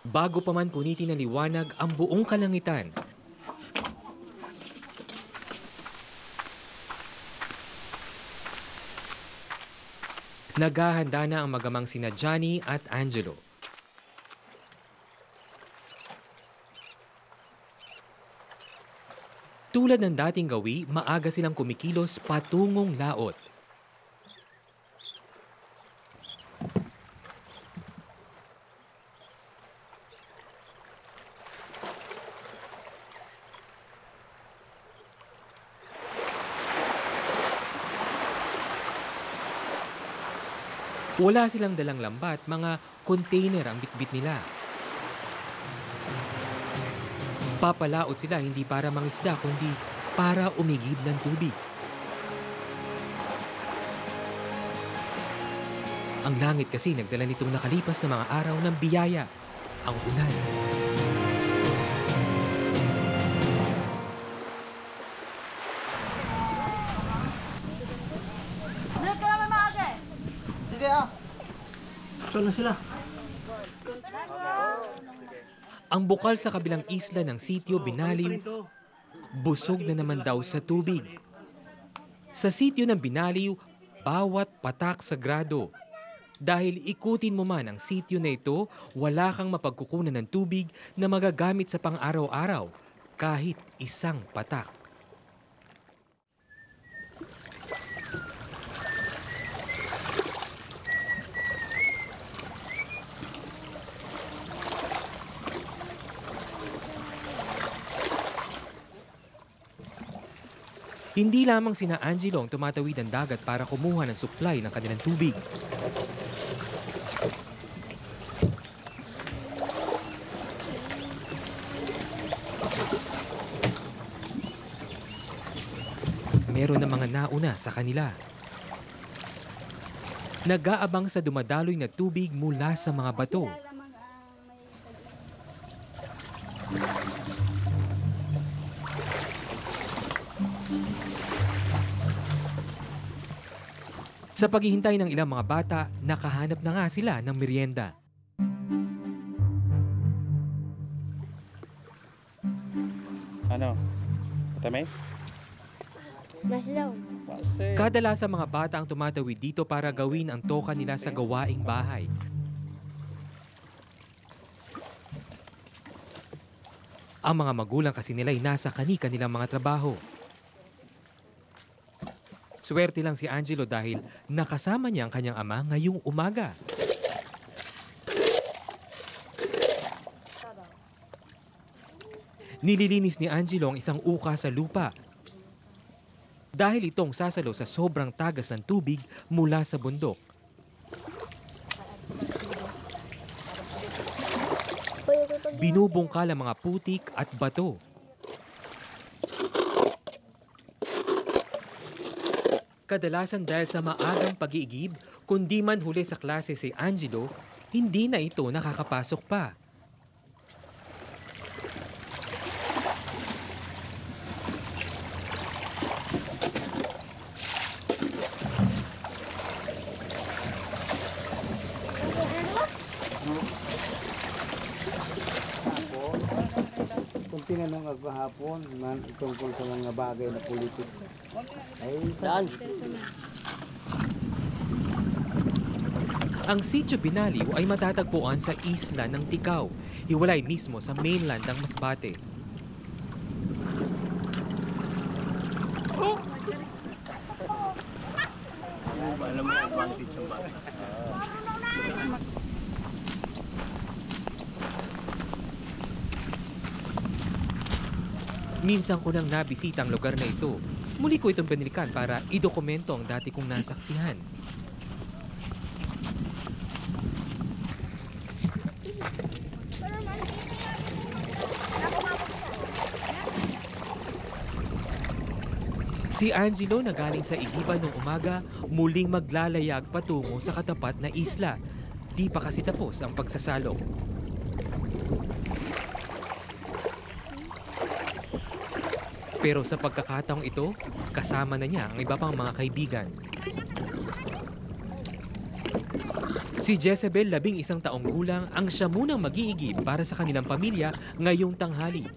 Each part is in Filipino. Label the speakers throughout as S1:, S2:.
S1: Bago pa man punitin ng liwanag ang buong kalangitan, naghahanda na ang magamang sina Johnny at Angelo. Tulad ng dating gawi, maaga silang kumikilos patungong laot. Wala silang dalang lambat, mga container ang bitbit nila. Papalaot sila hindi para mangisda, kundi para umigib ng tubig. Ang langit kasi nagdala nitong nakalipas na mga araw ng biyaya, ang ulan.
S2: Saan na sila?
S1: Ang bukal sa kabilang isla ng sitio Binaliw, busog na naman daw sa tubig. Sa sitio ng Binaliw, bawat patak sagrado. Dahil ikutin mo man ang sitio na ito, wala kang mapagkukunan ng tubig na magagamit sa pang-araw-araw, kahit isang patak. Hindi lamang sina Angelo ang tumatawid ng dagat para kumuha ng supply ng kanilang tubig. Meron na mga nauna sa kanila. Nag-aabang sa dumadaloy na tubig mula sa mga bato. Sa paghihintay ng ilang mga bata, nakahanap na nga sila ng merienda.
S2: Ano? Matamis?
S3: Maslaw.
S1: Kadalasan mga bata ang tumatawid dito para gawin ang toka nila sa gawaing bahay. Ang mga magulang kasi nila ay nasa kani-kanilang mga trabaho. Swerte lang si Angelo dahil nakasama niya ang kanyang ama ngayong umaga. Nililinis ni Angelo ang isang uka sa lupa dahil itong sasalo sa sobrang tagas ng tubig mula sa bundok. Binubungkal ang mga putik at bato. Kadalasan dahil sa maagang pag-iigib, kundi man huli sa klase si Angelo, hindi na ito nakakapasok pa.
S4: Kung tinanong ako kahapon, tungkol sa mga bagay na politik, ay saan?
S1: Ang Sitio Binaliw ay matatagpuan sa isla ng Ticao, hiwalay mismo sa mainland ng Masbate. Minsan ko nang nabisita ang lugar na ito. Muli ko itong binilikan para idokumento ang dati kong nasaksihan. Si Angelo na galing sa igiban noong umaga, muling maglalayag patungo sa katapat na isla. Di pa kasi tapos ang pagsasalong. Pero sa pagkakataong ito, kasama na niya ang iba pang mga kaibigan. Si Jezebel, 11 taong gulang, ang siya munang mag-iigib para sa kanilang pamilya ngayong tanghali.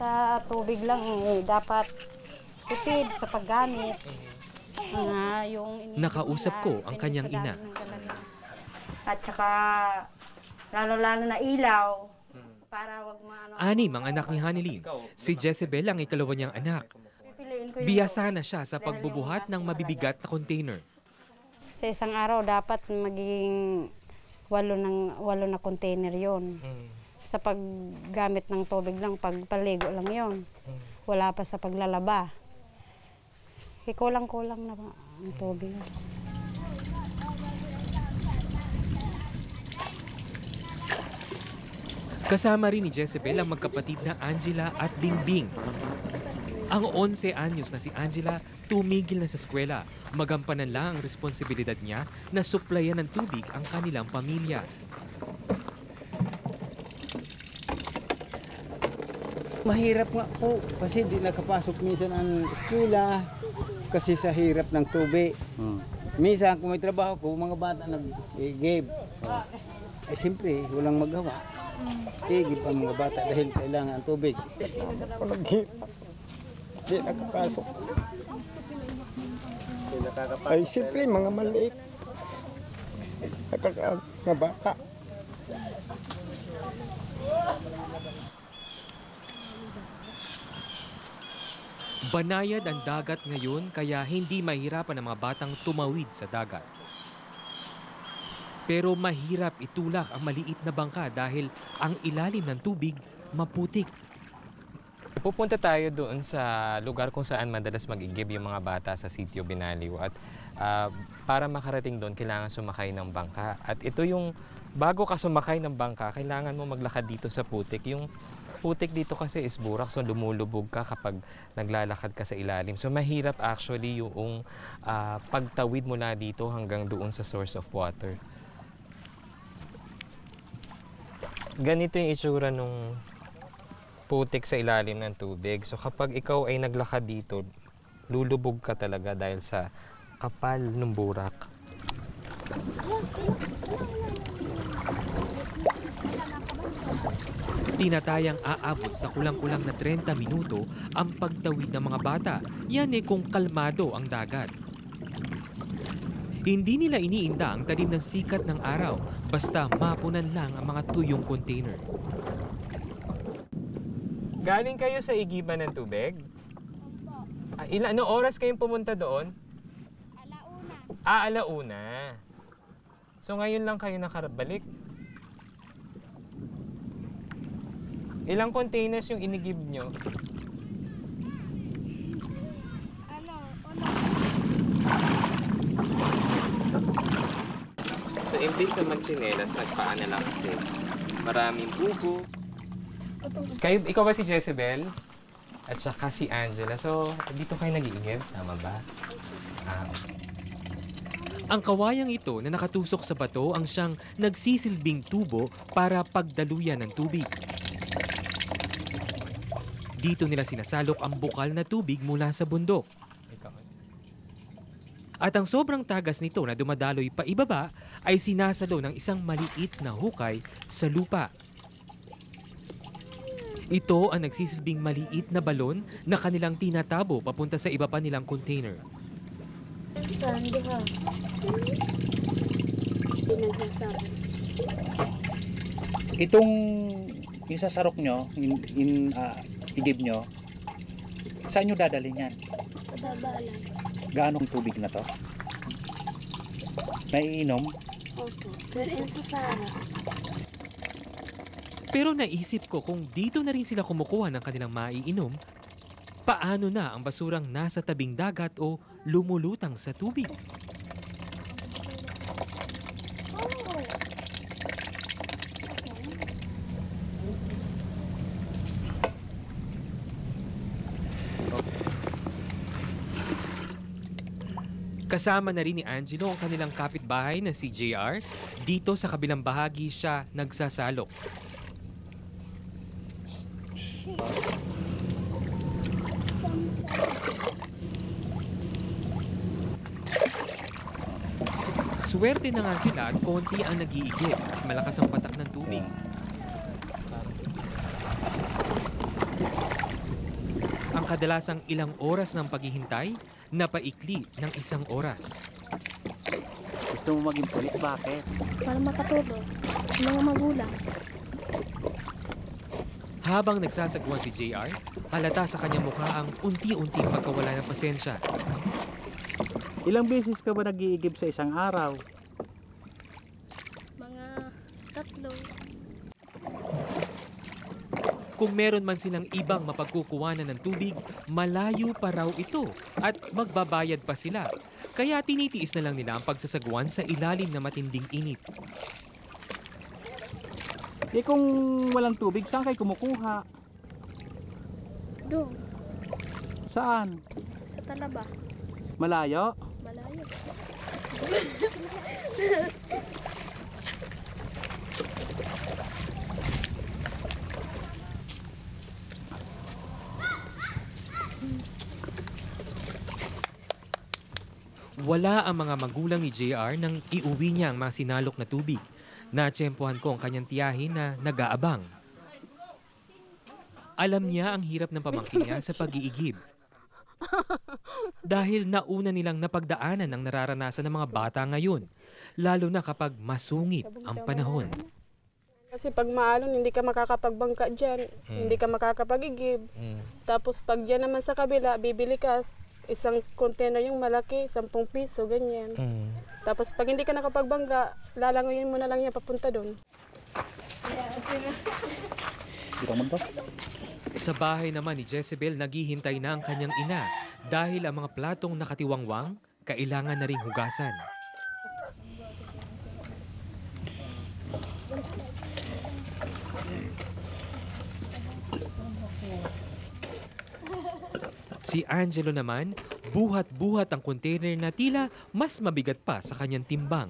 S5: Sa tubig lang dapat tipid sa paggamit.
S1: Nakausap ko ang kanyang ina.
S5: At saka lalo-lalo na ilaw. Para wag maano.
S1: 6 ang anak ni Hanilin. Si Jezebel ang ikalawa niyang anak. Biyasa na siya sa pagbubuhat ng mabibigat na container.
S5: Sa isang araw dapat maging 8 na container yon. Sa paggamit ng tubig lang, pagpaligo lang yon. Wala pa sa paglalaba. Kulang-kulang na ang tubig.
S1: Kasama rin ni Jezebel ang magkapatid na Angela at Bingbing. Ang 11 anyos na si Angela tumigil na sa eskwela. Magampanan lang ang responsibilidad niya na suplayan ng tubig ang kanilang pamilya.
S4: Mahirap nga po kasi di nakapasok minsan ang eskwela kasi sa hirap ng tubig. Minsan kung may trabaho ko, mga bata nag-igib. Eh siyempre, walang magawa. Igib ang mga bata dahil kailangan ang tubig. Di nakapasok. Ay siyempre, mga maliit. Mga bata.
S1: Banayad ang dagat ngayon kaya hindi mahirapan ang mga batang tumawid sa dagat. Pero mahirap itulak ang maliit na bangka dahil ang ilalim ng tubig maputik.
S6: Pupunta tayo doon sa lugar kung saan madalas mag-igib yung mga bata sa Sitio Binaliw. At para makarating doon, kailangan sumakay ng bangka. At ito yung, bago ka sumakay ng bangka, kailangan mo maglakad dito sa putik. Yung putik dito kasi is burak, so lumulubog ka kapag naglalakad ka sa ilalim. So mahirap actually yung pagtawid mula dito hanggang doon sa source of water. Ganito yung itsura nung putik sa ilalim ng tubig. So kapag ikaw ay naglakad dito, lulubog ka talaga dahil sa kapal ng burak.
S1: Tinatayang aabot sa kulang-kulang na 30 minuto ang pagtawid ng mga bata. Yan kung kalmado ang dagat. Hindi nila iniinda ang talim ng sikat ng araw, basta mapunan lang ang mga tuyong container.
S6: Galing kayo sa igiban ng tubig? Ano oras kayong pumunta doon? Alauna. Alauna. So ngayon lang kayo nakabalik? Ilang containers yung inigib nyo? So imbis na magtsinelas, nagpaan na lang kasi maraming bugo. Ikaw ba si Jezebel? At saka si Angela. So dito kayo nag-iigib? Tama ba? Okay.
S1: Ang kawayang ito na nakatusok sa bato ang siyang nagsisilbing tubo para pagdaluyan ng tubig. Dito nila sinasalok ang bukal na tubig mula sa bundok. At ang sobrang tagas nito na dumadaloy pa ibaba ay sinasalo ng isang maliit na hukay sa lupa. Ito ang nagsisilbing maliit na balon na kanilang tinatabo papunta sa iba pa nilang container.
S2: Itong isasarok nyo, igib nyo, saan nyo dadalhin yan?
S3: Babalan.
S2: Gaano ang tubig na to? Naiinom?
S3: Opo. Pero sa Sara.
S1: Pero naisip ko kung dito na rin sila kumukuha ng kanilang maiinom, paano na ang basurang nasa tabing dagat o lumulutang sa tubig? Kasama na rin ni Angelo ang kanilang kapitbahay na si JR. Dito sa kabilang bahagi siya nagsasalok. Swerte na nga sila at konti ang nag-iigib at malakas ang patak ng tubig. Ang kadalasang ilang oras ng paghihintay, napaikli ng 1 oras.
S2: Gusto mo maging pulis? Bakit?
S3: Para makatulog. Mga magulang.
S1: Habang nagsasagwan si JR, halata sa kanyang mukha ang unti-unting pagkawala ng pasensya.
S2: Ilang beses ka ba nag-iigib sa isang araw?
S3: Mga 3.
S1: Kung meron man silang ibang mapagkukuwanan ng tubig, malayo pa raw ito at magbabayad pa sila. Kaya tinitiis na lang nila ang pagsasagwan sa ilalim na matinding init.
S2: Eh kung walang tubig, saan kayo kumukuha?
S3: Doon.
S2: Saan?
S3: Sa Talaba.
S2: Malayo?
S3: Malayo.
S1: Wala ang mga magulang ni JR nang iuwi niya ang mga sinalok na tubig. Natsyempohan ko ang kanyang tiyahin na nag-aabang. Alam niya ang hirap ng pamangkin niya sa pag-iigib. Dahil nauna nilang napagdaanan ang nararanasan ng mga bata ngayon, lalo na kapag masungit ang panahon.
S7: Kasi pag maalon, hindi ka makakapagbangka dyan, hindi ka makakapag-igib. Tapos pag dyan naman sa kabila, bibili ka isang container yung malaki, 10 piso, ganyan. Tapos pag hindi ka nakapagbangga, lalangoyin mo na lang yan papunta doon.
S1: Sa bahay naman ni Jezebel, naghihintay na ang kanyang ina dahil ang mga platong nakatiwangwang, kailangan na ring hugasan. Si Angelo naman, buhat-buhat ang container na tila mas mabigat pa sa kanyang timbang.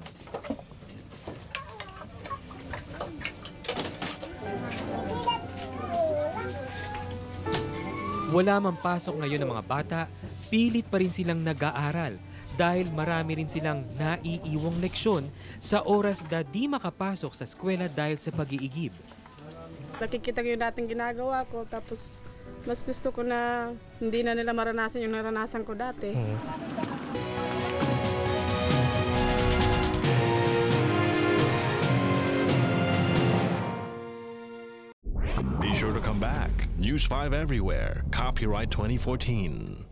S1: Wala mang pasok ngayon ng mga bata, pilit pa rin silang nag-aaral dahil marami rin silang naiiwang leksyon sa oras na di makapasok sa eskwela dahil sa pag-iigib.
S7: Nakikita ko yung dating ginagawa ko, tapos mas gusto ko na hindi na nila maranasan yung naranasan ko dati.
S8: Be sure to come back. News 5 everywhere. Copyright 2014.